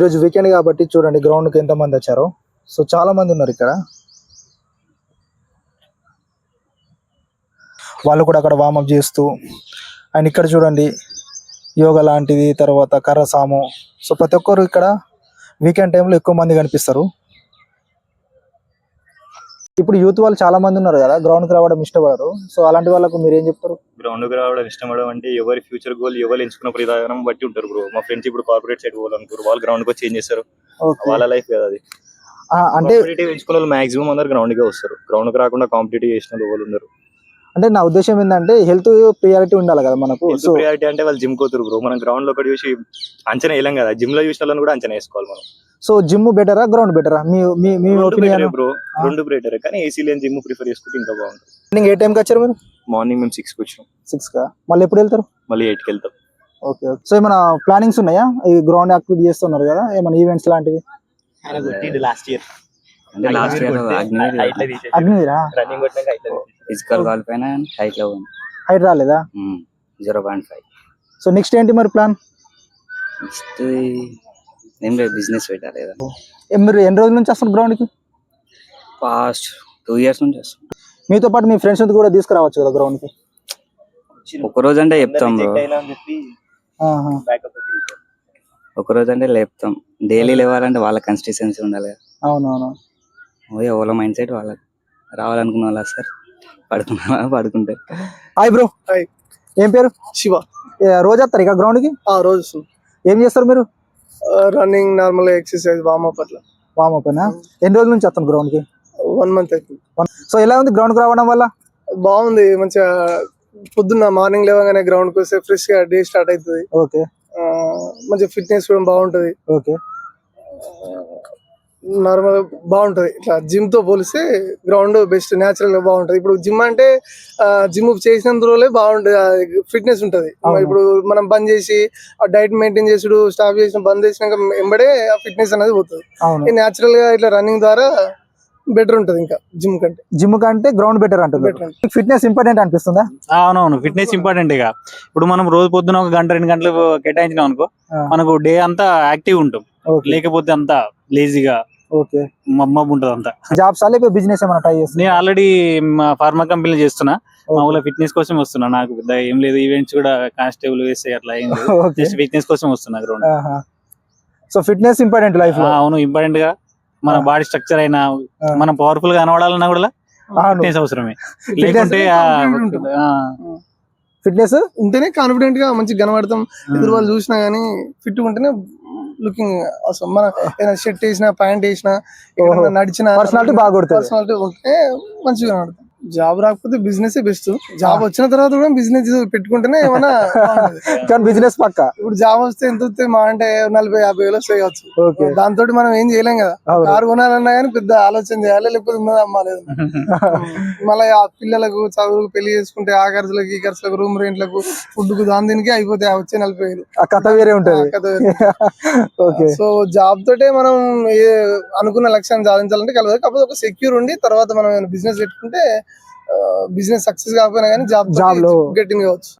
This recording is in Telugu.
ఈరోజు వీకెండ్ కాబట్టి చూడండి గ్రౌండ్కి ఎంతమంది వచ్చారో. సో చాలా మంది ఉన్నారు ఇక్కడ. వాళ్ళు కూడా అక్కడ వార్మప్ చేస్తూ అండ్ ఇక్కడ చూడండి యోగా లాంటిది, తర్వాత కర్రసాము. సో ప్రతి ఒక్కరు ఇక్కడ వీకెండ్ టైంలో ఎక్కువ మంది కనిపిస్తారు. ఇప్పుడు యూత్ వాళ్ళు చాలా మంది ఉన్నారు కదా, గ్రౌండ్కి రావడం ఇష్టపడరు. సో అలాంటి వాళ్ళకు మీరు ఏం చెప్తారు? గ్రౌండ్కి రావడం ఇష్టపడడం అంటే ఎవరి ఫ్యూచర్ గోల్ ఎవరు ఎంచుకున్న విధానం బట్టి ఉంటారు బ్రో. మా ఫ్రెండ్స్ ఇప్పుడు కార్పొరేట్ సైడ్ పోవాలనుకోరు, వాళ్ళు గ్రౌండ్కి వచ్చి ఏం చేస్తారు, వాళ్ళ లైఫ్ కదా అది. అంటే ఎంచుకున్న వాళ్ళు మాక్సిమం అందరు గ్రౌండ్కే వస్తారు. గ్రౌండ్కి రాకుండా కాంపిటేటివ్ చేసిన వాళ్ళు ఉన్నారు. అంటే నా ఉద్దేశం ఏంటంటే హెల్త్ ప్రియారిటీ ఉండాలి కదా మనకు. సో ప్రియారిటీ అంటే వాళ్ళు జిమ్ కోతురు బ్రో. మనం గ్రౌండ్ లో ఒకటి చూసి అంచనా వేయలేం కదా, జిమ్ లో చూసిన వాళ్ళని కూడా అంచనా వేసుకోవాలి మనం. సో జిమ్ బెటరా గ్రౌండ్ బెటరా మీ ఒపీనియన్? బ్రో రెండు బెటర్, కానీ ఏసీ లేని జిమ్ ప్రిఫర్ చేసుకుంటే ఇంకా బాగుంటుంది. మార్నింగ్ ఏ టైంకి వచ్చారు మీరు? మార్నింగ్ మేము 6కి వచ్చాం. 6కా? మళ్ళీ ఎప్పుడు వెళ్తారు? మళ్ళీ 8కి వెళ్తాం. ఓకే. సో ఏమైనా ప్లానింగ్స్ ఉన్నాయా? ఈ గ్రౌండ్ యాక్టివిటీ చేస్తున్నారు కదా, ఏమైనా ఈవెంట్స్ లాంటివి? లాస్ట్ ఇయర్ అగ్నివీరా ఫిజికల్ కాల్ పైన హైట్ రాలేదా? 0.5. సో నెక్స్ట్ ఏంటి మరి ప్లాన్? నెక్స్ట్ ఏం లేదు, బిజినెస్ పెట్టాలి కదా. మీరు ఎన్ని రోజుల నుంచి వస్తారు గ్రౌండ్కి? పాస్ట్ 2 years నుంచి వస్తాం. మీతో పాటు మీ ఫ్రెండ్స్ కూడా తీసుకురావచ్చు కదా గ్రౌండ్కి? ఒక రోజు అంటే చెప్తాం బ్రో, ఒక రోజు అంటే లేపుతాం. డైలీ లేవాలంటే వాళ్ళ కన్సిస్టెన్సీ ఉండాలి. అవునవును. వాళ్ళ మైండ్ సెట్ వాళ్ళకి రావాలనుకున్న వాళ్ళు సార్ పడుకుంటే. Hi bro. హాయ్. ఏం పేరు? శివ. రోజు వస్తారు ఇక గ్రౌండ్కి? రోజు. ఏం చేస్తారు మీరు? రన్నింగ్, నార్మల్ ఎక్సర్సైజ్, వార్మప్ అట్లా. వార్మప్ అయినా ఎన్ని రోజుల నుంచి వస్తాను గ్రౌండ్కి? 1 month అవుతుంది. సో ఎలా ఉంది గ్రౌండ్కి రావడం వల్ల? బాగుంది, మంచిగా పొద్దున్న మార్నింగ్ లేవగానే గ్రౌండ్కి వస్తే ఫ్రెష్ గా డే స్టార్ట్ అవుతుంది. ఓకే. మంచిగా ఫిట్నెస్ కూడా బాగుంటది. ఓకే. నార్మల్ బాగుంటది. ఇట్లా జిమ్ తో పోలిస్తే గ్రౌండ్ బెస్ట్, న్యాచురల్ గా బాగుంటది. ఇప్పుడు జిమ్ అంటే జిమ్ చేసినంత రోజులే బాగుంటది, ఫిట్నెస్ ఉంటది. ఇప్పుడు మనం బంద్ చేసి ఆ డైట్ మెయింటైన్ చేసుడు స్టాప్ చేసిన, బంద్ చేసినాక ఎంబడే ఆ ఫిట్నెస్ అనేది పోతుంది. న్యాచురల్ గా ఇట్లా రన్నింగ్ ద్వారా బెటర్ ఉంటది ఇంకా జిమ్ కంటే గ్రౌండ్ బెటర్ అంటుంది. ఫిట్నెస్ ఇంపార్టెంట్ అనిపిస్తుందా? అవునవును, ఫిట్నెస్ ఇంపార్టెంట్. ఇక ఇప్పుడు మనం రోజు పొద్దున 1 గంట 2 గంటలు కేటాయించినాం అనుకో, మనకు డే అంతా యాక్టివ్ ఉంటాం. లేకపోతే అంతా లేజీగా మబ్బు ఉంటది అంతా. జాబ్స్ బిజినెస్ ఏమైనా ట్రై చేస్తున్నా? నేను ఆల్రెడీ ఫార్మా కంపెనీలో చేస్తున్నా. మామూలుగా ఫిట్నెస్ కోసం వస్తున్నా. నాకు పెద్ద ఏం లేదు, ఈవెంట్స్ కూడా కానిస్టేబుల్ వేస్తే అట్లా ఏం లేదు, జస్ట్ ఫిట్నెస్ కోసం వస్తున్నా ground. So fitness important life లో. అవును, ఇంపార్టెంట్ గా. మన బాడీ స్ట్రక్చర్ అయినా, మనం పవర్ఫుల్ గా కనబడాలన్నా కూడా ఫిట్నెస్ అవసరమే. లేకుంటే ఫిట్నెస్ ఉంటేనే కాన్ఫిడెంట్ గా మంచిగా కనబడతాం. ఎదురు వాళ్ళు చూసినా గానీ ఫిట్ ఉంటేనే లుకింగ్ అవసరం. మన ఏదైనా షర్ట్ వేసినా, ప్యాంట్ వేసినా, నడిచిన పర్సనాలిటీ పర్సనాలిటీ ఉంటే మంచిగా కనబడతాం. జాబ్ రాకపోతే బిజినెస్ బెస్ట్. జాబ్ వచ్చిన తర్వాత కూడా బిజినెస్ పెట్టుకుంటేనే ఏమన్నా బిజినెస్ పక్క. ఇప్పుడు జాబ్ వస్తే ఎంత వస్తాయి? మా అంటే 40-50 వేలు వస్తాయి. దాంతో మనం ఏం చేయలేం కదా. కారు కొనాలన్నా కానీ పెద్ద ఆలోచన చేయాలి, లేకపోతే ఉన్నది అమ్మాలేదు. మళ్ళీ ఆ పిల్లలకు చదువులకు పెళ్లి చేసుకుంటే ఆ ఖర్చులకు, ఈ ఖర్చులకు, రూమ్ రెంట్లకు, ఫుడ్ కు, దాని దీనికి అయిపోతాయి. వచ్చే 40 వేలు. కథ వేరే ఉంటుంది. సో జాబ్ తోటే మనం అనుకున్న లక్ష్యాన్ని సాధించాలంటే కలవదు. కాకపోతే ఒక సెక్యూర్ ఉండి తర్వాత మనం బిజినెస్ పెట్టుకుంటే బిజినెస్ సక్సెస్ కాకపోయినా కానీ జాబ్ లో గెట్టింగ్ కావచ్చు.